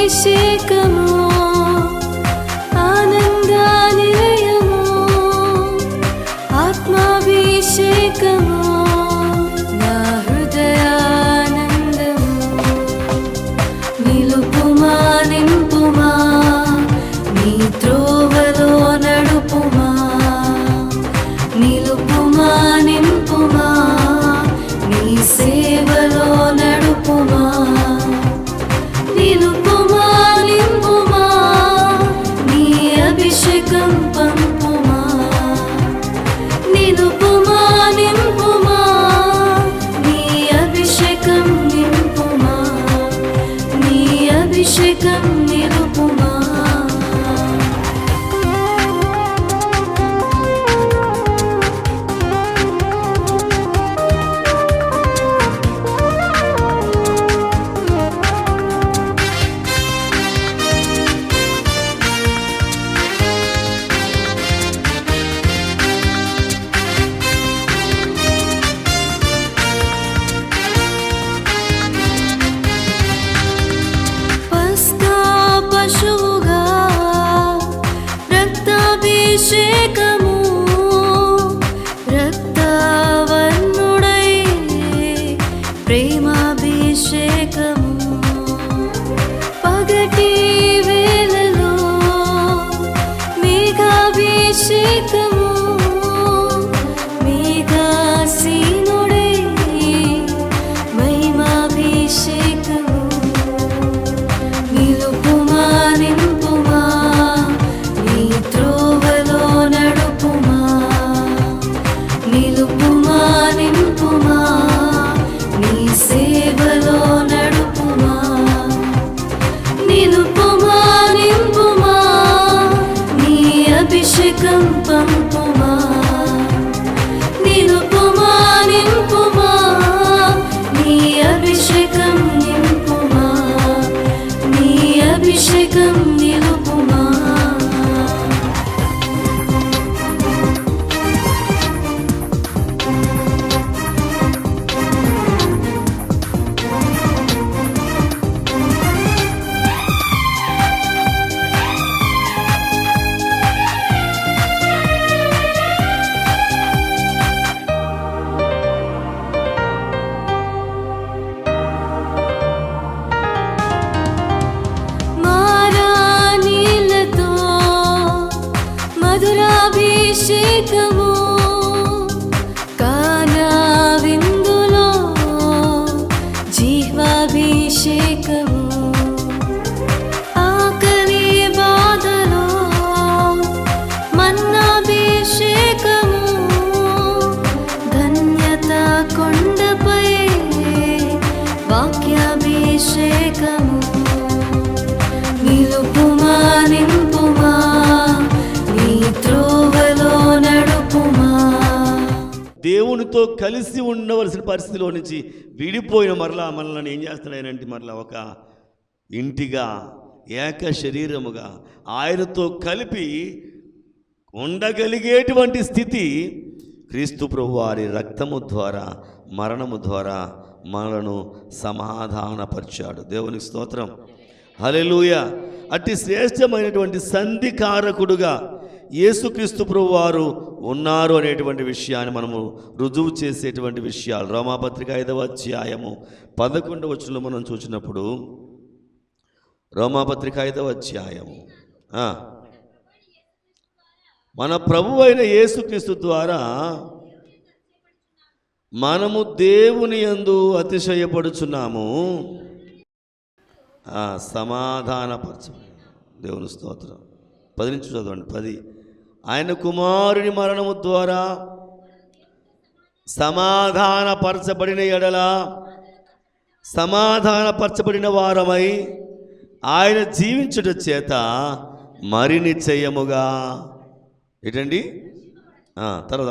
ఆత్మాభిషేకము ఆనందానిలయము ఆత్మాభిషేకము నా హృదయానందము నిలుపుమా నింపుమా నీ త్రోవలో నడుపుమా నిలుపుమా నింపుమా నీ సేవలో నడుపుమా నిలుపుమా నింపుమా నీ అభిషేకం పంపుమా నిలుపుమా నింపుమా నీ అభిషేకం నింపుమా నీ అభిషేకం నిలుపుమా రక్తాభిషేకము రక్తవర్ణుడై ప్రేమాభిషేకము పగటి వేళలో మేఘాభిషేకము మేఘాసీనుడై మహిమాభిషేకము నిలుపుమా నింపుమా నీ త్రోవలో నడుపుమా నిలుపుమా నింపుమా నీ సేవలో నడుపుమా నిలుపుమా నింపుమా నీ అభిషేకం పంపుమా నిలుపుమా నింపుమా నీ అభిషేకం నింపుమా నీ అభిషేకం నిలుపుమా మారానీలతో మధురాభిషేకము కానా విందులో జీవాభిషేకము ఆకలి బాధలో మన్నాభిషేకము ధన్యత కొండపై వాక్యాభిషేకము నిలుపుమా నింపుమా నీ త్రోవలో నడుపుమా. దేవునితో కలిసి ఉండవలసిన పరిస్థితిలో నుంచి విడిపోయిన మనల్ని ఏం చేస్తున్నాయనంటే మరలా ఒక ఇంటిగా ఏక శరీరముగా ఆయనతో కలిపి ఉండగలిగేటువంటి స్థితి క్రీస్తు ప్రభు వారి రక్తము ద్వారా మరణము ద్వారా మనలను సమాధానపరిచాడు. దేవునికి స్తోత్రం, హల్లెలూయా. అట్టి శ్రేష్టమైనటువంటి సంధికారకుడుగా యేసుక్రీస్తు ప్రభు వారు ఉన్నారు అనేటువంటి విషయాన్ని మనము రుజువు చేసేటువంటి విషయాలు రోమాపత్రిక 5వ అధ్యాయము 11వ వచనంలో మనం చూసినప్పుడు రోమాపత్రిక 5వ అధ్యాయము మన ప్రభువు అయిన యేసుక్రీస్తు ద్వారా మనము దేవుని యందు అతిశయపడుచున్నాము, సమాధానపరచబడి. దేవుని స్తోత్రం. 10 నుంచి చదవండి. 10 ఆయన కుమారుని మరణము ద్వారా సమాధానపరచబడిన ఎడల సమాధానపరచబడిన వారమై ఆయన జీవించుట చేత మరి నిశ్చయముగా ఏంటండి తర్వాత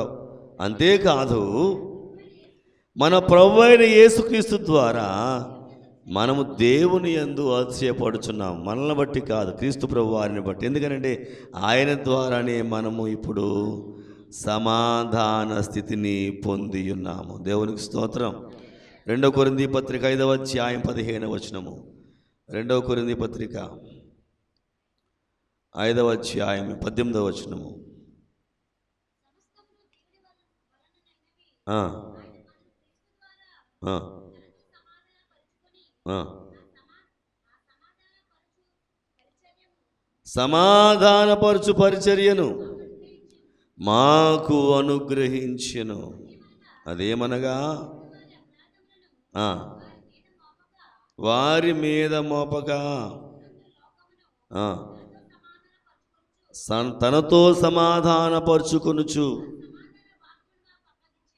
అంతేకాదు మన ప్రభు అయిన యేసుక్రీస్తు ద్వారా మనము దేవుని యందు అతిశయపడుచున్నాం. మనల్ని బట్టి కాదు, క్రీస్తు ప్రభు వారిని బట్టి. ఎందుకనంటే ఆయన ద్వారానే మనము ఇప్పుడు సమాధాన స్థితిని పొంది ఉన్నాము. దేవునికి స్తోత్రం. 2 కొరింథీ పత్రిక 5వ అధ్యాయం 15వ వచనము. 2 కొరింథీ పత్రిక 5వ అధ్యాయం 18వ వచనము. సమాధానపరచు పరిచర్యను మాకు అనుగ్రహించెను. అదేమనగా వారి మీద మోపక తనతో సమాధానపరుచుకొనుచు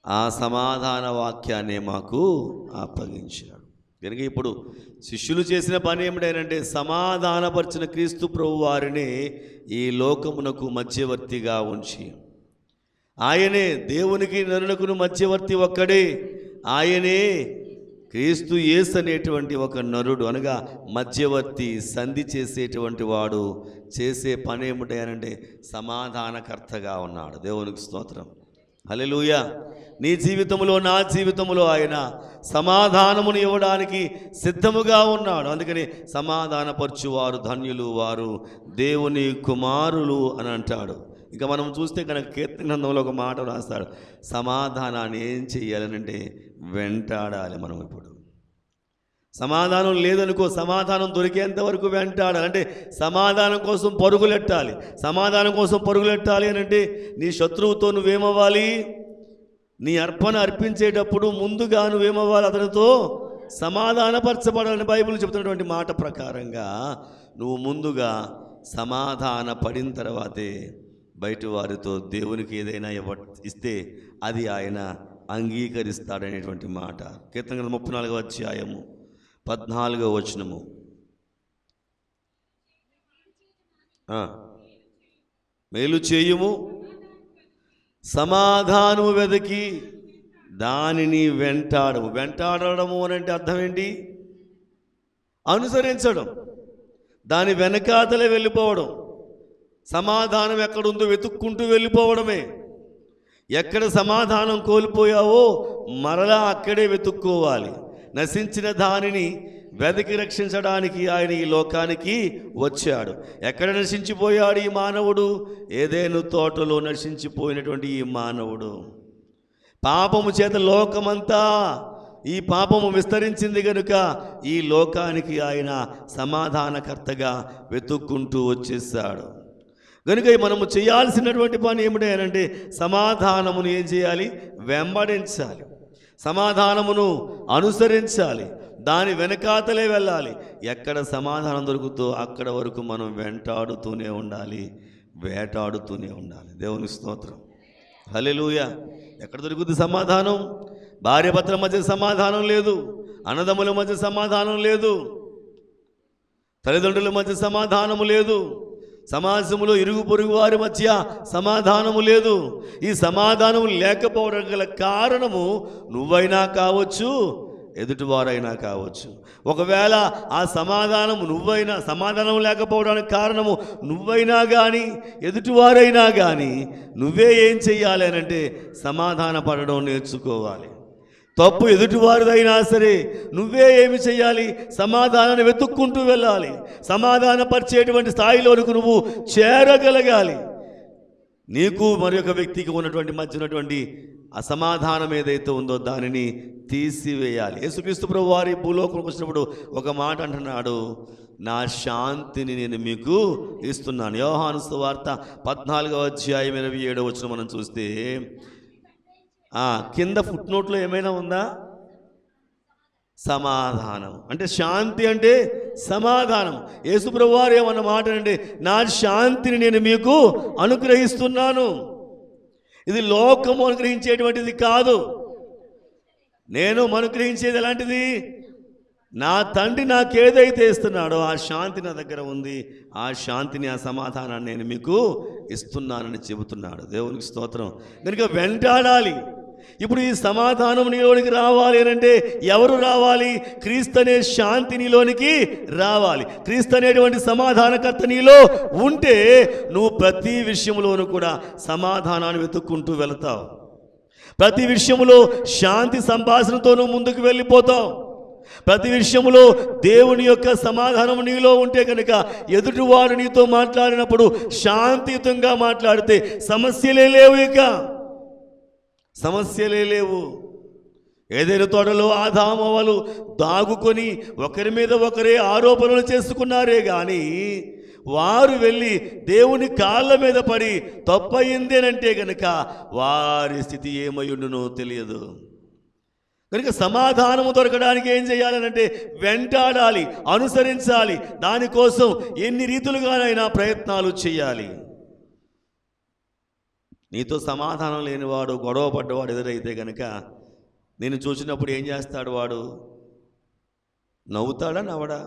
ఆ సమాధాన వాక్యాన్ని మాకు అప్పగించాడు. కనుక ఇప్పుడు శిష్యులు చేసిన పని ఏమిటంటే సమాధానపరిచిన క్రీస్తు ప్రభు వారిని ఈ లోకమునకు మధ్యవర్తిగా ఉంచి, ఆయనే దేవునికి నరులకును మధ్యవర్తి ఒక్కడే, ఆయనే క్రీస్తు యేసు అనేటువంటి ఒక నరుడు, అనగా మధ్యవర్తి, సంధి చేసేటువంటి వాడు. చేసే పని ఏమిటంటే సమాధానకర్తగా ఉన్నాడు. దేవునికి స్తోత్రం, హల్లెలూయా. నీ జీవితంలో, నా జీవితంలో ఆయన సమాధానమును ఇవ్వడానికి సిద్ధముగా ఉన్నాడు. అందుకని సమాధానపరచువారు ధన్యులు, వారు దేవుని కుమారులు అని అంటాడు. ఇంకా మనం చూస్తే కనుక కీర్తన గ్రంథంలో ఒక మాట రాస్తాడు, సమాధానాన్ని ఏం చెయ్యాలనంటే వెంటాడాలి. మనం ఇప్పుడు సమాధానం లేదనుకో, సమాధానం దొరికేంత వరకు వెంటాడాలి. అంటే సమాధానం కోసం పరుగులెట్టాలి. సమాధానం కోసం పరుగులెట్టాలి అని అంటే నీ శత్రువుతో నువ్వేమవ్వాలి? నీ అర్పణ అర్పించేటప్పుడు ముందుగా నువ్వేమవ్వాలి? అతనితో సమాధానపరచబడాలని బైబిల్ చెబుతున్నటువంటి మాట ప్రకారంగా నువ్వు ముందుగా సమాధాన పడిన తర్వాతే బయట వారితో దేవునికి ఏదైనా ఇస్తే అది ఆయన అంగీకరిస్తాడనేటువంటి మాట. కీర్తన 34వ అధ్యాయము 14వ వచనము. మేలు చేయుము, సమాధానము వెదకి దానిని వెంటాడము. వెంటాడము అని అంటే అర్థం ఏంటి? అనుసరించడం, దాని వెనకాతలే వెళ్ళిపోవడం. సమాధానం ఎక్కడుందో వెతుక్కుంటూ వెళ్ళిపోవడమే. ఎక్కడ సమాధానం కోల్పోయావో మరలా అక్కడే వెతుక్కోవాలి. నశించిన దానిని వెతికి రక్షించడానికి ఆయన ఈ లోకానికి వచ్చాడు. ఎక్కడ నశించిపోయాడు ఈ మానవుడు? ఏదెను తోటలో నశించిపోయినటువంటి ఈ మానవుడు పాపము చేత లోకమంతా ఈ పాపము విస్తరించింది కనుక ఈ లోకానికి ఆయన సమాధానకర్తగా వెతుక్కుంటూ వచ్చేసాడు. కనుక మనము చేయాల్సినటువంటి పని ఏమిటంటే సమాధానమును ఏం చేయాలి? వెంబడించాలి. సమాధానమును అనుసరించాలి. దాని వెనకాతలే వెళ్ళాలి. ఎక్కడ సమాధానం దొరుకుతో అక్కడ వరకు మనం వెంటాడుతూనే ఉండాలి, వేటాడుతూనే ఉండాలి. దేవుని స్తోత్రం, హల్లెలూయా. ఎక్కడ దొరుకుతుంది సమాధానం? భార్యాభర్తల మధ్య సమాధానం లేదు, అన్నదమ్ముల మధ్య సమాధానం లేదు, తల్లిదండ్రుల మధ్య సమాధానము లేదు, సమాజంలో ఇరుగు పొరుగు వారి మధ్య సమాధానము లేదు. ఈ సమాధానం లేకపోవడం గల కారణము నువ్వైనా కావచ్చు, ఎదుటివారైనా కావచ్చు. ఒకవేళ ఆ సమాధానం లేకపోవడానికి కారణము నువ్వైనా కానీ ఎదుటివారైనా కానీ నువ్వే ఏం చెయ్యాలి అని అంటే సమాధాన పడడం నేర్చుకోవాలి. తప్పు ఎదుటివారిదైనా సరే నువ్వే ఏమి చెయ్యాలి? సమాధానాన్ని వెతుక్కుంటూ వెళ్ళాలి. సమాధానపరిచేటువంటి స్థాయిలోనికి నువ్వు చేరగలగాలి. నీకు మరి ఒక వ్యక్తికి ఉన్నటువంటి మధ్య ఉన్నటువంటి అసమాధానం ఏదైతే ఉందో దానిని తీసివేయాలి. యేసుక్రీస్తు ప్రభు వారి భూలోకంలోకి వచ్చినప్పుడు ఒక మాట అంటున్నాడు, నా శాంతిని నేను మీకు ఇస్తున్నాను. యోహాను సువార్త 14వ అధ్యాయం 27వ వచనం మనం చూస్తే కింద ఫుట్ నోట్లో ఏమైనా ఉందా? సమాధానం అంటే శాంతి అంటే సమాధానం. యేసుప్రభు వారు ఏమన్న మాట అంటే నా శాంతిని నేను మీకు అనుగ్రహిస్తున్నాను. ఇది లోకము అనుగ్రహించేటువంటిది కాదు. నేను అనుగ్రహించేది ఎలాంటిది? నా తండ్రి నాకేదైతే ఇస్తున్నాడో ఆ శాంతి నా దగ్గర ఉంది. ఆ శాంతిని, ఆ సమాధానాన్ని నేను మీకు ఇస్తున్నానని చెబుతున్నాడు. దేవునికి స్తోత్రం. కనుక వెంటాడాలి. ఇప్పుడు ఈ సమాధానం నీలోనికి రావాలి అని అంటే ఎవరు రావాలి? క్రీస్తు అనే శాంతి నీలోనికి రావాలి. క్రీస్తు అనేటువంటి సమాధానకర్త నీలో ఉంటే నువ్వు ప్రతి విషయంలోనూ కూడా సమాధానాన్ని వెతుక్కుంటూ వెళతావు. ప్రతి విషయంలో శాంతి సంభాషణతో నువ్వు ముందుకు వెళ్ళిపోతావు. ప్రతి విషయంలో దేవుని యొక్క సమాధానం నీలో ఉంటే కనుక ఎదుటివాడు నీతో మాట్లాడినప్పుడు శాంతియుతంగా మాట్లాడితే సమస్యలే లేవు, ఇక సమస్యలే లేవు. ఏదైనా తోటలో ఆదామవ్వలు దాగుకొని ఒకరి మీద ఒకరే ఆరోపణలు చేసుకున్నారే కానీ వారు వెళ్ళి దేవుని కాళ్ళ మీద పడి తప్పయిందేనంటే కనుక వారి స్థితి ఏమయ్యుండునో తెలియదు. కనుక సమాధానము దొరకడానికి ఏం చేయాలనంటే వెంటాడాలి, అనుసరించాలి. దానికోసం ఎన్ని రీతులుగానైనా ప్రయత్నాలు చేయాలి. నీతో సమాధానం లేనివాడు, గొడవ పడ్డవాడు ఎదురైతే కనుక నేను చూసినప్పుడు ఏం చేస్తాడు? వాడు నవ్వుతాడా? నవ్వడా?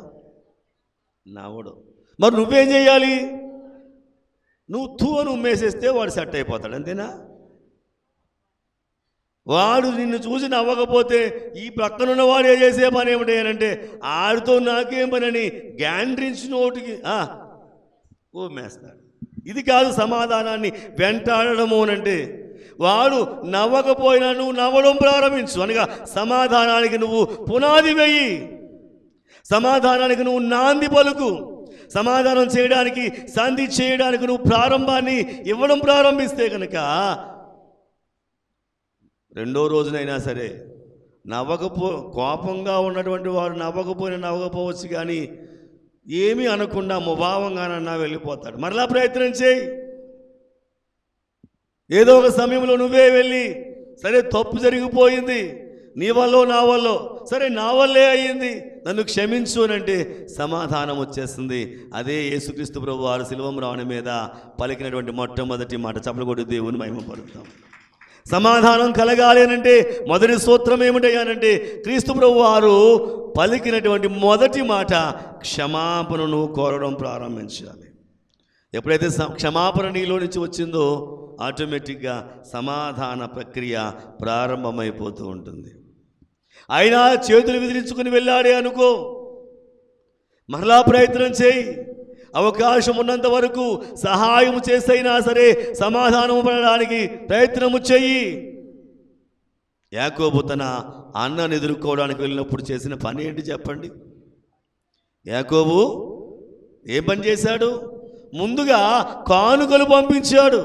నవ్వడు. మరి నువ్వేం చేయాలి? నువ్వు అని ఉమ్మేసేస్తే వాడు సెట్ అయిపోతాడు, అంతేనా? వాడు నిన్ను చూసి నవ్వకపోతే ఈ ప్రక్కనున్న వాడు ఏ చేసే పని ఏమిటి అంటే ఆడితో నాకేం పని అని గ్యాండ్రించి నోటికి ఉమ్మేస్తాడు. ఇది కాదు సమాధానాన్ని వెంటాడడము అనంటే. వాడు నవ్వకపోయినా నువ్వు నవ్వడం ప్రారంభించు, అనగా సమాధానానికి నువ్వు పునాది వేయి, సమాధానానికి నువ్వు నాంది పలుకు. సమాధానం చేయడానికి, సంధి చేయడానికి నువ్వు ప్రారంభాన్ని ఇవ్వడం ప్రారంభిస్తే కనుక రెండో రోజునైనా సరే కోపంగా ఉన్నటువంటి వాడు నవ్వకపోవచ్చు, కానీ ఏమీ అనకుండా ముభావంగానన్నా వెళ్ళిపోతాడు. మరలా ప్రయత్నం చేయి. ఏదో ఒక సమయంలో నువ్వే వెళ్ళి, సరే తప్పు జరిగిపోయింది, నీ వల్ల నా వల్ల, సరే నా వల్లే అయ్యింది, నన్ను క్షమించు అని అంటే సమాధానం వచ్చేస్తుంది. అదే యేసుక్రీస్తు ప్రభు వారు శిలువ మీద పలికినటువంటి మొట్టమొదటి మాట. చప్పలు కొట్టి దేవుని మహిమపరుద్దాం. సమాధానం కలగాలి అనంటే మొదటి సూత్రం ఏమిటయ్యానంటే క్రీస్తు ప్రభు వారు పలికినటువంటి మొదటి మాట క్షమాపణను కోరడం ప్రారంభించాలి. ఎప్పుడైతే క్షమాపణ నీలో నుంచి వచ్చిందో ఆటోమేటిక్గా సమాధాన ప్రక్రియ ప్రారంభమైపోతూ ఉంటుంది. అయినా చేతులు విదిలించుకుని వెళ్ళాడే అనుకో, మరలా ప్రయత్నం చేయి. అవకాశం ఉన్నంత వరకు సహాయం చేసైనా సరే సమాధానం పడడానికి ప్రయత్నము చెయ్యి. యాకోబు తన అన్నను ఎదుర్కోవడానికి వెళ్ళినప్పుడు చేసిన పని ఏంటి చెప్పండి? యాకోబు ఏం పని చేశాడు? ముందుగా కానుకలు పంపించాడు.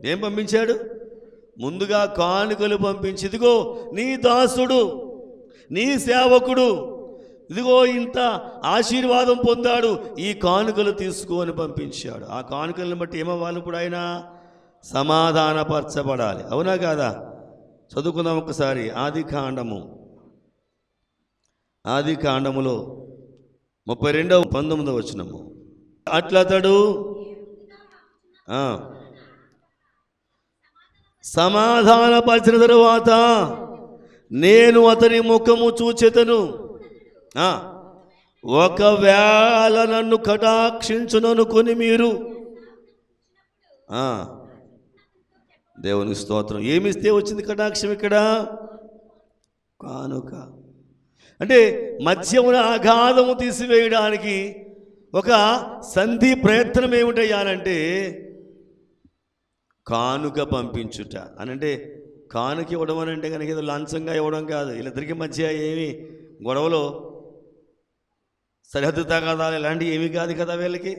ఏం పంపించాడు? ముందుగా కానుకలు పంపించి, ఇదిగో నీ దాసుడు, నీ సేవకుడు, ఇదిగో ఇంత ఆశీర్వాదం పొందాడు, ఈ కానుకలు తీసుకొని పంపించాడు. ఆ కానుకలను బట్టి ఏమవ్వాలి? ఇప్పుడు ఆయన సమాధానపరచబడాలి. అవునా కాదా? చదువుకుందాం ఒకసారి. ఆది కాండములో 32:19 వచనము. అట్లతడు సమాధానపరిచిన తరువాత నేను అతని ముఖము చూచెదను, ఒకవేళ నన్ను కటాక్షించుననుకొని మీరు. దేవునికి స్తోత్రం. ఏమిస్తే వచ్చింది కటాక్షం? ఇక్కడ కానుక. అంటే మధ్యమున అగాధము తీసివేయడానికి ఒక సంధి ప్రయత్నం ఏమిటయ్యానంటే కానుక పంపించుట అనంటే. కానుక ఇవ్వడం అని అంటే కనుక ఏదో లంచంగా ఇవ్వడం కాదు. వీళ్ళిద్దరికి మధ్య ఏమి గొడవలో సరిహద్దు తగాదాలు ఇలాంటివి ఏమీ కాదు కదా. వీళ్ళకి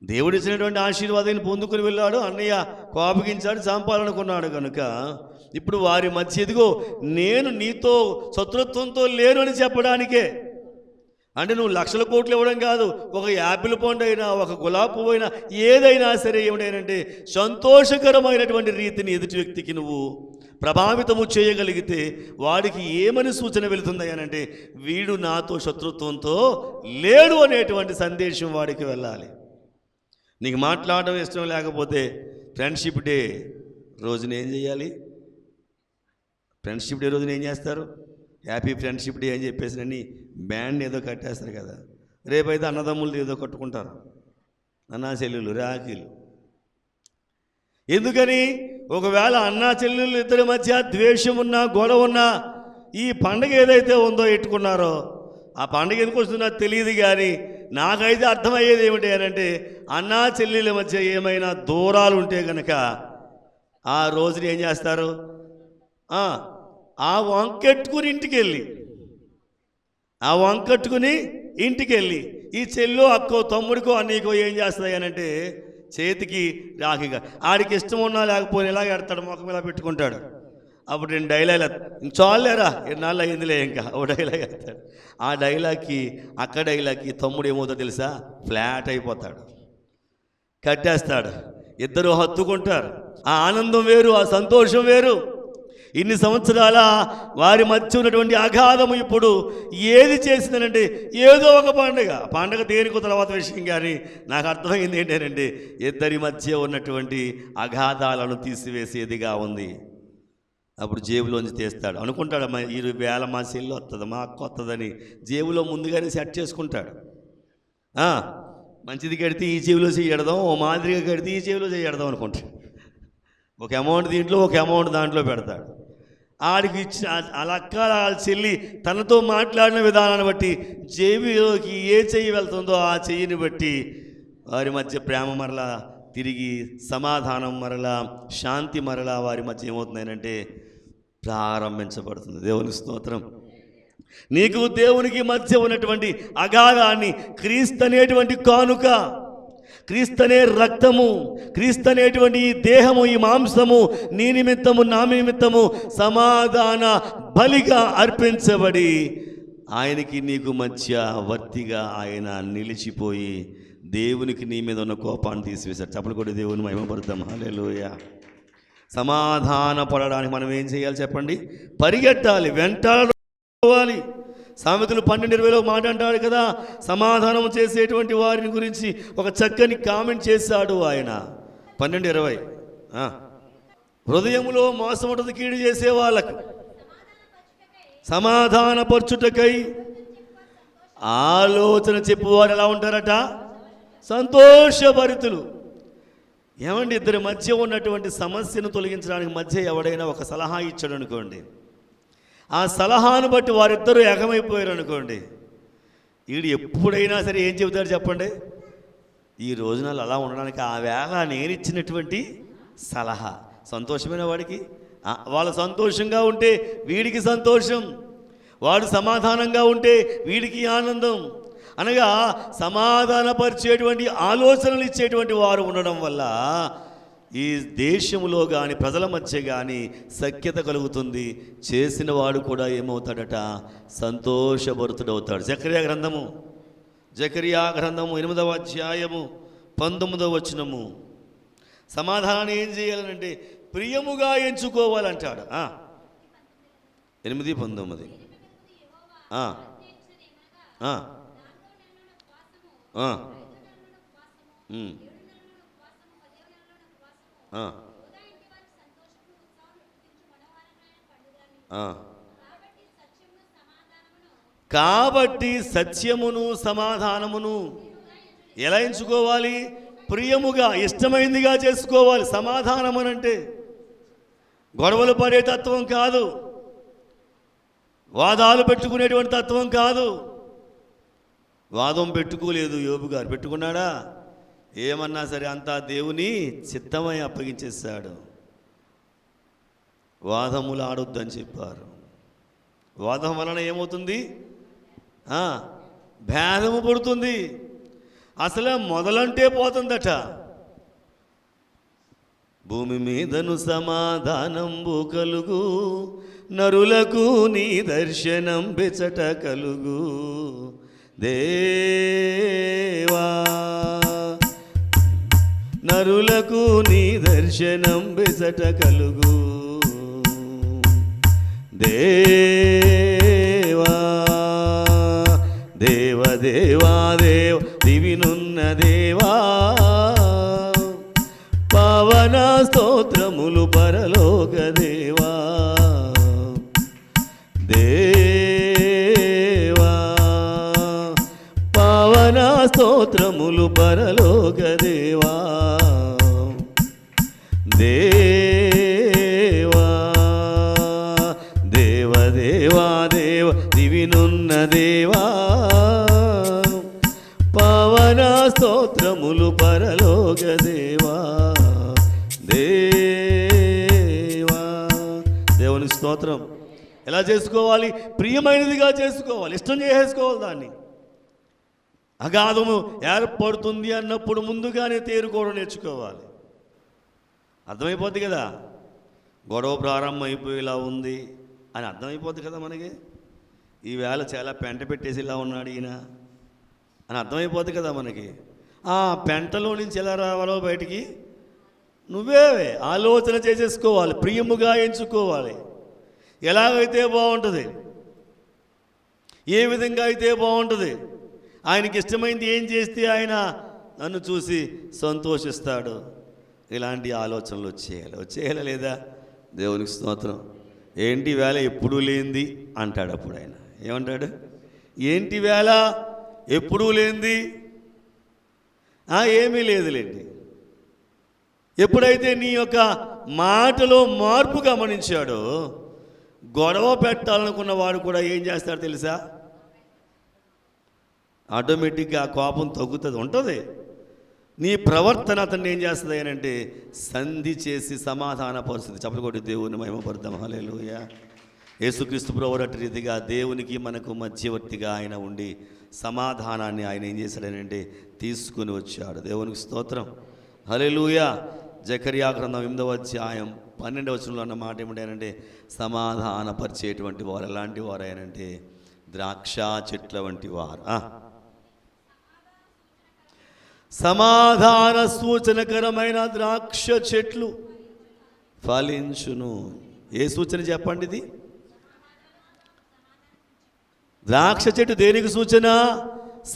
దేవుడు ఇచ్చినటువంటి ఆశీర్వాదాన్ని పొందుకుని వెళ్ళాడు. అన్నయ్య కోపగించాడు, చంపాలనుకున్నాడు కనుక ఇప్పుడు వారి మధ్య ఇదిగో నేను నీతో శత్రుత్వంతో లేను అని చెప్పడానికే. అంటే నువ్వు లక్షల కోట్లు ఇవ్వడం కాదు, ఒక యాపిల్ పండు అయినా, ఒక గులాబీ పువ్వు అయినా, ఏదైనా సరే ఏమిటైనంటే సంతోషకరమైనటువంటి రీతిని ఎదుటి వ్యక్తికి నువ్వు ప్రభావితము చేయగలిగితే వాడికి ఏమని సూచన వెళుతుంది అనంటే వీడు నాతో శత్రుత్వంతో లేడు అనేటువంటి సందేశం వాడికి వెళ్ళాలి. నీకు మాట్లాడడం ఇష్టం లేకపోతే ఫ్రెండ్షిప్ డే రోజున ఏం చేయాలి? ఫ్రెండ్షిప్ డే రోజున ఏం చేస్తారు? హ్యాపీ ఫ్రెండ్షిప్ డే అని చెప్పేసి అన్ని బ్యాండ్ ఏదో కట్టేస్తారు కదా. రేపైతే అన్నదమ్ములు ఏదో కట్టుకుంటారు, అన్నా చెల్లెలు, రాఖీలు. ఎందుకని? ఒకవేళ అన్నా చెల్లెళ్ళు ఇద్దరి మధ్య ద్వేషం ఉన్నా, గొడవ ఉన్నా, ఈ పండుగ ఏదైతే ఉందో ఎట్టుకున్నారో ఆ పండుగ ఎందుకు వస్తుందో తెలియదు. కానీ నాకైతే అర్థమయ్యేది ఏమిటి అంటే అన్నా చెల్లెళ్ళ మధ్య ఏమైనా దూరాలు ఉంటే కనుక ఆ రోజున ఏం చేస్తారు? ఆ వంకెట్టుకుని ఇంటికి వెళ్ళి ఆ వంకట్టుకుని ఇంటికి వెళ్ళి ఈ చెల్లో అక్కో తమ్ముడికో అన్నీకో ఏం చేస్తాయి అని అంటే చేతికి రాఖీగా ఆడికి ఇష్టం ఉన్నా లేకపోయినా ఇలాగ ఎడతాడు, ముఖం ఇలా పెట్టుకుంటాడు. అప్పుడు 2 డైలాగ్ చాలేరా 2 అయిందిలే ఇంకా ఓ డైలాగ్ వేస్తాడు. ఆ డైలాగ్కి అక్క డైలాగ్కి తమ్ముడు ఏమవుతుందో తెలుసా, ఫ్లాట్ అయిపోతాడు, కట్టేస్తాడు. ఇద్దరు హత్తుకుంటారు. ఆ ఆనందం వేరు, ఆ సంతోషం వేరు. ఇన్ని సంవత్సరాల వారి మధ్య ఉన్నటువంటి అగాధము ఇప్పుడు ఏది చేసిందనంటే ఏదో ఒక పండగ దేనికో తర్వాత విషయం. కానీ నాకు అర్థమైంది ఏంటంటే ఇద్దరి మధ్య ఉన్నటువంటి అగాధాలను తీసివేసేదిగా ఉంది. అప్పుడు జేబులోంచి తీస్తాడు, అనుకుంటాడు ఈ వేళ మా సెల్లు వస్తుంది, మా అక్క వస్తుందని జేబులో ముందుగానే సెట్ చేసుకుంటాడు. మంచిది కడితే ఈ జేబులో చేయడదాం, ఓ మాదిరిగా కడితే ఈ జేబులో చేయడదాం అనుకుంటాడు. ఒక అమౌంట్ దీంట్లో ఒక అమౌంట్ దాంట్లో పెడతాడు. ఆడికి ఇచ్చిన అలా అక్క వాళ్ళ చెల్లి తనతో మాట్లాడిన విధానాన్ని బట్టి జేబులోకి ఏ చెయ్యి వెళ్తుందో ఆ చెయ్యిని బట్టి వారి మధ్య ప్రేమ మరలా తిరిగి సమాధానం మరలా శాంతి మరలా వారి మధ్య ఏమవుతుందంటే ప్రారంభించబడుతుంది. దేవుని స్తోత్రం. నీకు దేవునికి మధ్య ఉన్నటువంటి అగాధాన్ని క్రీస్తు అనేటువంటి కానుక, క్రీస్తు అనే రక్తము, క్రీస్తు అనేటువంటి ఈ దేహము, ఈ మాంసము నీ నిమిత్తము నా నిమిత్తము సమాధాన బలిగా అర్పించబడి ఆయనకి నీకు మధ్య వర్తిగా ఆయన నిలిచిపోయి దేవునికి నీ మీద ఉన్న కోపాన్ని తీసివేశాడు. చెప్పలు కూడా దేవుని మహిమపడతాం. హల్లెలూయా. సమాధాన పడడానికి మనం ఏం చేయాలి చెప్పండి? పరిగెట్టాలి, వెంటాడాలి. సామెతలు 12:20లో మాట అంటాడు కదా, సమాధానం చేసేటువంటి వారిని గురించి ఒక చక్కని కామెంట్ చేశాడు ఆయన. 12:20 హృదయములో మోసం ఉంటుంది కీడు చేసే వాళ్ళకు సమాధానపరచుటకై ఆలోచన చెప్పువారు ఎలా ఉంటారట? సంతోషభరితులు. ఏమండి, ఇద్దరి మధ్య ఉన్నటువంటి సమస్యను తొలగించడానికి మధ్య ఎవడైనా ఒక సలహా ఇచ్చాడు అనుకోండి, ఆ సలహాను బట్టి వారిద్దరూ ఏకమైపోయారు అనుకోండి, వీడు ఎప్పుడైనా సరే ఏం చెబుతారు చెప్పండి? ఈ రోజునాలు అలా ఉండడానికి ఆ వేళ నేను ఇచ్చినటువంటి సలహా సంతోషమైన వాడికి, వాళ్ళు సంతోషంగా ఉంటే వీడికి సంతోషం, వాడు సమాధానంగా ఉంటే వీడికి ఆనందం. అనగా సమాధానపరిచేటువంటి ఆలోచనలు ఇచ్చేటువంటి వారు ఉండడం వల్ల ఈ దేశంలో కానీ ప్రజల మధ్య కానీ సఖ్యత కలుగుతుంది. చేసిన వాడు కూడా ఏమవుతాడట? సంతోషభరితుడవుతాడు. జకరియా గ్రంథము 8వ అధ్యాయము 19వ వచనము. సమాధానాన్ని ఏం చేయాలనంటే ప్రియముగా ఎంచుకోవాలంటాడు. 8:19 కాబట్టి సత్యమును సమాధానమును ఎలా ఎంచుకోవాలి? ప్రియముగా, ఇష్టమైందిగా చేసుకోవాలి. సమాధానం అనంటే గొడవలు పడే తత్వం కాదు, వాదాలు పెట్టుకునేటువంటి తత్వం కాదు. వాదం పెట్టుకోలేదు యోబు గారు, పెట్టుకున్నాడా? ఏమన్నా సరే అంతా దేవుని చిత్తమై అప్పగించేశాడు. వాదములు ఆడొద్దని చెప్పారు. వాదం వలన ఏమవుతుంది? భేదము పడుతుంది. అసలు మొదలంటే పోతుందట. భూమి మీదను సమాధానంబు కలుగు, నరులకు నీ దర్శనం బెచట కలుగు. దేవా నరులకు నీ దర్శనం బెచట కలుగు. దేవా దేవ దేవా దేవ దివినున్న దేవా, పవన స్తోత్రములు పరలోక దేవా. దేవా పవన స్తోత్రములు పరలోక దేవా. దేవా దేవ దేవా దేవ దివినున్న దేవా, పవన స్తోత్రములు పరలోక దేవా. దేవా దేవుని స్తోత్రం. ఎలా చేసుకోవాలి? ప్రియమైనదిగా చేసుకోవాలి, ఇష్టం చేసేసుకోవాలి దాన్ని. అగాధము ఏర్పడుతుంది అన్నప్పుడు ముందుగానే తేరుకోవడం నేర్చుకోవాలి. అర్థమైపోద్ది కదా, గొడవ ప్రారంభం అయిపోయేలా ఉంది అని అర్థమైపోద్ది కదా మనకి. ఈవేళ చాలా పెంట పెట్టేసి ఇలా ఉన్నాడు ఈయన అని అర్థమైపోద్ది కదా మనకి. ఆ పెంటలో నుంచి ఎలా రావాలో బయటికి నువ్వే ఆలోచన చేసేసుకోవాలి, ప్రియముగా ఎంచుకోవాలి. ఎలాగైతే బాగుంటుంది, ఏ విధంగా అయితే బాగుంటుంది, ఆయనకి ఇష్టమైంది ఏం చేస్తే ఆయన నన్ను చూసి సంతోషిస్తాడు, ఇలాంటి ఆలోచనలు వచ్చేయాలి లేదా? దేవునికి స్తోత్రం. ఏంటి వేళ ఎప్పుడూ లేనిది అంటాడు. అప్పుడు ఆయన ఏమంటాడు? ఏంటి వేళ ఎప్పుడూ లేనిది? ఏమీ లేదులేండి. ఎప్పుడైతే నీ యొక్క మాటలో మార్పు గమనించాడో, గొడవ పెట్టాలనుకున్న వాడు కూడా ఏం చేస్తాడు తెలుసా? ఆటోమేటిక్గా ఆ కోపం తగ్గుతుంది, ఉంటుంది. నీ ప్రవర్తన అతన్ని ఏం చేస్తుంది అని అంటే సంధి చేసి సమాధాన పరిస్థితి. చెప్పలు కొట్టి దేవుని మహిమపడదాం. హల్లెలూయా. యేసుక్రీస్తు ప్రభువు అట్టి రీతిగా దేవునికి మనకు మధ్యవర్తిగా ఆయన ఉండి సమాధానాన్ని ఆయన ఏం చేశాడనంటే తీసుకుని వచ్చాడు. దేవునికి స్తోత్రం. హల్లెలూయా. జకర్యా గ్రంథం 8వ అధ్యాయం 12వ వచనంలో అన్న మాట ఏమిటంటే సమాధానపరిచేటువంటి వారు ఎలాంటి వారు ఆయనంటే ద్రాక్ష చెట్ల వంటి వారు. సమాధాన సూచనకరమైన ద్రాక్ష చెట్లు ఫలించును. ఏ సూచన చెప్పండి ఇది? ద్రాక్ష చెట్టు దేనికి సూచన?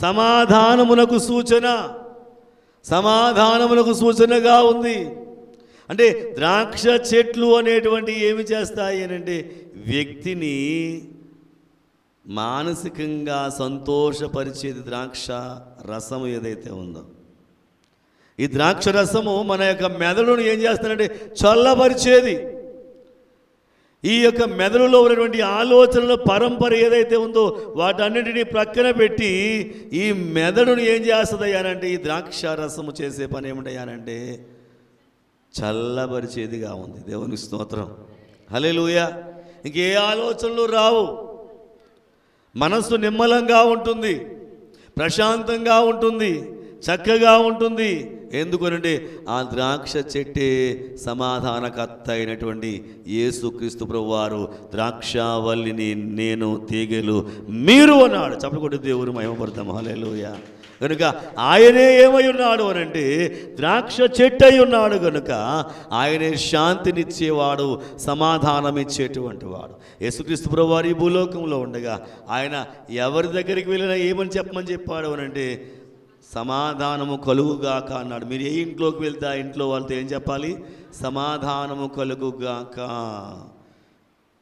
సమాధానమునకు సూచన. సమాధానమునకు సూచనగా ఉంది. అంటే ద్రాక్ష చెట్లు అనేటువంటి ఏమి చేస్తాయి అని అంటే వ్యక్తిని మానసికంగా సంతోషపరిచేది ద్రాక్ష రసము ఏదైతే ఉందో. ఈ ద్రాక్ష రసము మన యొక్క మెదడును ఏం చేస్తానంటే చల్లపరిచేది. ఈ యొక్క మెదడులో ఉన్నటువంటి ఆలోచనల పరంపర ఏదైతే ఉందో వాటన్నిటినీ ప్రక్కన పెట్టి ఈ మెదడును ఏం చేస్తుంది అనంటే ఈ ద్రాక్ష రసము చేసే పని ఏమిటయ్యానంటే చల్లబరిచేదిగా ఉంది. దేవునికి స్తోత్రం. హల్లెలూయా. ఇంకే ఆలోచనలు రావు, మనస్సు నిమ్మలంగా ఉంటుంది, ప్రశాంతంగా ఉంటుంది, చక్కగా ఉంటుంది. ఎందుకనంటే ఆ ద్రాక్ష చెట్టే సమాధానకర్త అయినటువంటి యేసుక్రీస్తు ప్రభువారు ద్రాక్షావల్లిని నేను తీగలు మీరు అన్నాడు. చెప్పకొట్టి దేవుని మహిమపడతాం. హల్లెలూయా. కనుక ఆయనే ఏమై ఉన్నాడు అనంటే ద్రాక్ష చెట్టు అయి ఉన్నాడు. కనుక ఆయనే శాంతినిచ్చేవాడు, సమాధానం ఇచ్చేటువంటి వాడు. యేసుక్రీస్తు ప్రభువారు ఈ భూలోకంలో ఉండగా ఆయన ఎవరి దగ్గరికి వెళ్ళినా ఏమని చెప్పమని చెప్పాడు అనంటే సమాధానము కలుగుగాక అన్నాడు. మీరు ఏ ఇంట్లోకి వెళ్తే ఆ ఇంట్లో వాళ్ళతో ఏం చెప్పాలి? సమాధానము కలుగుగాక.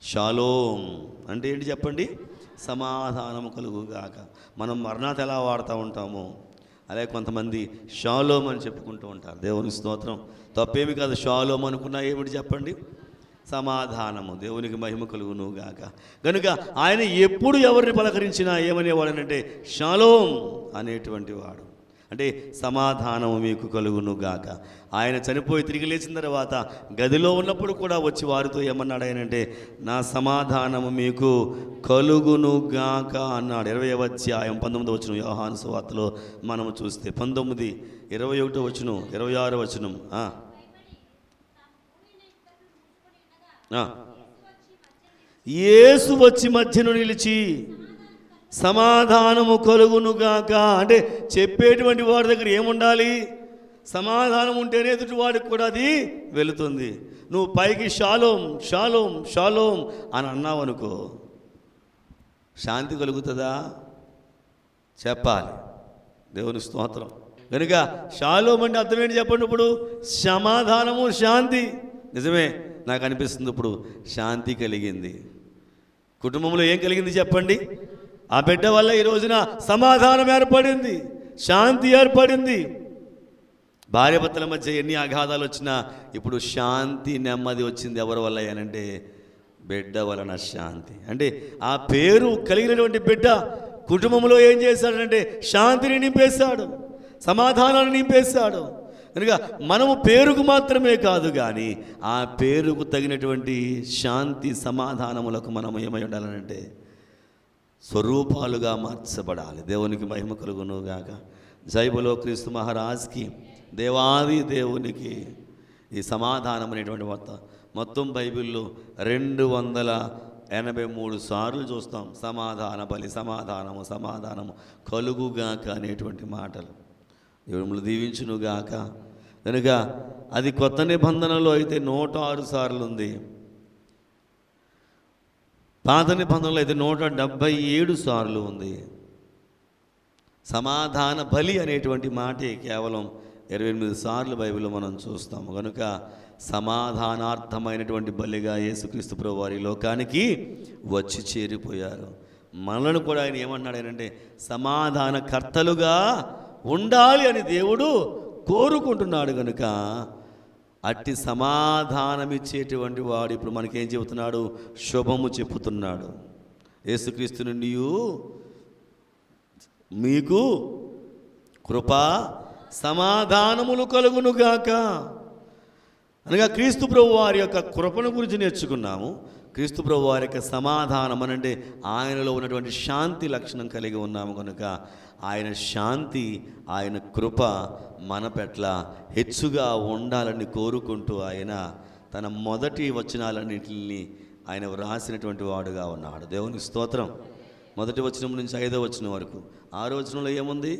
షాలోం అంటే ఏంటి చెప్పండి? సమాధానము కలుగుగాక. మనం మరణాత ఎలా వాడుతూ ఉంటామో అలాగే కొంతమంది షాలోం అని చెప్పుకుంటూ ఉంటారు. దేవునికి స్తోత్రం. తప్పేమి కాదు. షాలోం అనుకున్నా ఏమిటి చెప్పండి? సమాధానము. దేవునికి మహిమ కలుగును గాక. కనుక ఆయన ఎప్పుడు ఎవరిని పలకరించినా ఏమనేవాడనంటే షాలోం అనేటువంటి వాడు. అంటే సమాధానము మీకు కలుగును గాక. ఆయన చనిపోయి తిరిగి లేచిన తర్వాత గదిలో ఉన్నప్పుడు కూడా వచ్చి వారితో ఏమన్నాడు ఆయనంటే నా సమాధానము మీకు కలుగును గాక అన్నాడు. 20వ అధ్యాయం 19వ వచనం యోహాను సువార్తలో మనము చూస్తే 19, 21వ వచనం, 26వ వచనం. యేసు వచ్చి మధ్యను నిలిచి సమాధానము కలుగునుగాక. అంటే చెప్పేటువంటి వాడి దగ్గర ఏముండాలి? సమాధానం ఉంటేనే ఎదుటి వాడికి కూడా అది వెళుతుంది. నువ్వు పైకి షాలోం షాలోం షాలోం అని అన్నావు అనుకో, శాంతి కలుగుతుందా? చెప్పాలి. దేవుని స్తోత్రం. కనుక షాలోం అంటే అర్థం ఏంటి చెప్పండి? ఇప్పుడు సమాధానము, శాంతి. నిజమే, నాకు అనిపిస్తుంది ఇప్పుడు శాంతి కలిగింది. కుటుంబంలో ఏం కలిగింది చెప్పండి? ఆ బిడ్డ వల్ల ఈ రోజున సమాధానం ఏర్పడింది, శాంతి ఏర్పడింది. భార్యాభర్తల మధ్య ఎన్ని ఆఘాతాలు వచ్చినా ఇప్పుడు శాంతి, నెమ్మది వచ్చింది. ఎవరి వల్ల అనంటే బిడ్డ వలన శాంతి. అంటే ఆ పేరు కలిగినటువంటి బిడ్డ కుటుంబంలో ఏం చేశాడంటే శాంతిని నింపేశాడు, సమాధానాన్ని నింపేశాడు. కనుక మనము పేరుకు మాత్రమే కాదు కానీ ఆ పేరుకు తగినటువంటి శాంతి సమాధానములకు మనం ఏమై ఉండాలనంటే స్వరూపాలుగా మార్చబడాలి. దేవునికి మహిమ కలుగును గాక. జైబులో క్రీస్తు మహారాజ్కి, దేవాది దేవునికి ఈ సమాధానం అనేటువంటి వార్త మొత్తం బైబిల్లో 283 సార్లు చూస్తాం. సమాధాన బలి, సమాధానము, సమాధానము కలుగుగాక అనేటువంటి మాటలు. దేవుడు దీవించునుగాక. కనుక అది కొత్త నిబంధనలో అయితే 106 సార్లు ఉంది. పాత నిబంధనలో అయితే 177 సార్లు ఉంది. సమాధాన బలి అనేటువంటి మాటే కేవలం 28 సార్లు బైబిల్లో మనం చూస్తాము. కనుక సమాధానార్థమైనటువంటి బలిగా యేసుక్రీస్తు ప్రభువు వారి లోకానికి వచ్చి చేరిపోయారు. మనల్ని కూడా ఆయన ఏమన్నాడనంటే సమాధానకర్తలుగా ఉండాలి అని దేవుడు కోరుకుంటున్నాడు. కనుక అట్టి సమాధానమిచ్చేటువంటి వాడు ఇప్పుడు మనకేం చెబుతున్నాడు? శుభము చెప్పుతున్నాడు. యేసుక్రీస్తు నుండి మీకు కృపా సమాధానములు కలుగునుగాక. అనగా క్రీస్తు ప్రభు వారి యొక్క కృపను గురించి నేర్చుకున్నాము. క్రీస్తు ప్రభు వారి యొక్క సమాధానం అనంటే ఆయనలో ఉన్నటువంటి శాంతి లక్షణం కలిగి ఉన్నాము. కనుక ఆయన శాంతి, ఆయన కృప మన పట్ల హెచ్చుగా ఉండాలని కోరుకుంటూ ఆయన తన మొదటి వచనాలన్నింటినీ ఆయన వ్రాసినటువంటి వాడుగా ఉన్నాడు. దేవునికి స్తోత్రం. మొదటి వచనం నుంచి 5వ వచనం వరకు. 6వ వచనంలో ఏముంది?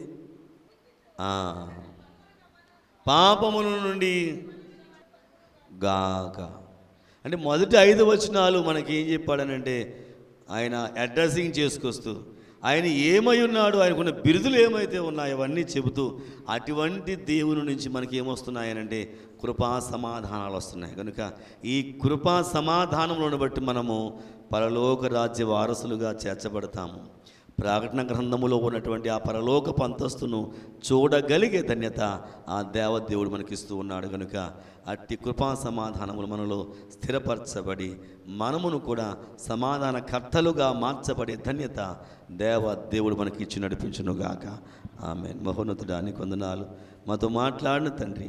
పాపముల నుండి గాక. అంటే మొదటి 5 వచనాలు మనకి ఏం చెప్పాడనంటే ఆయన అడ్రస్సింగ్ చేసుకొస్తూ ఆయన ఏమై ఉన్నాడు, ఆయనకున్న బిరుదులు ఏమైతే ఉన్నాయో అవన్నీ చెబుతూ అటువంటి దేవుని నుంచి మనకి ఏమొస్తున్నాయనంటే కృపా సమాధానాలు వస్తున్నాయి. కనుక ఈ కృపా సమాధానములను బట్టి మనము పరలోక రాజ్య వారసులుగా చేర్చబడతాము. ప్రకటన గ్రంథములో ఉన్నటువంటి ఆ పరలోక అంతస్తును చూడగలిగే ధన్యత ఆ దేవదేవుడు మనకిస్తూ ఉన్నాడు. కనుక అట్టి కృపా సమాధానములు మనలో స్థిరపరచబడి మనమును కూడా సమాధాన కర్తలుగా మార్చబడే ధన్యత దేవదేవుడు మనకి ఇచ్చి నడిపించునుగాక. ఆమేన్. మహోన్నతుడా నీకు వందనాలు. మాతో మాట్లాడిన తండ్రి,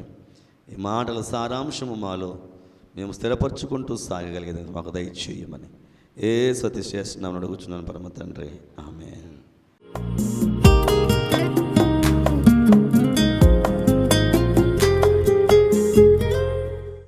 ఈ మాటల సారాంశము మాలో మేము స్థిరపరచుకుంటూ సాగగలిగేది మాకు దయచేయమని యేసు అతి శ్రేష్ఠ నామమున అడుగుచున్నాను పరమ తండ్రి. ఆమేన్.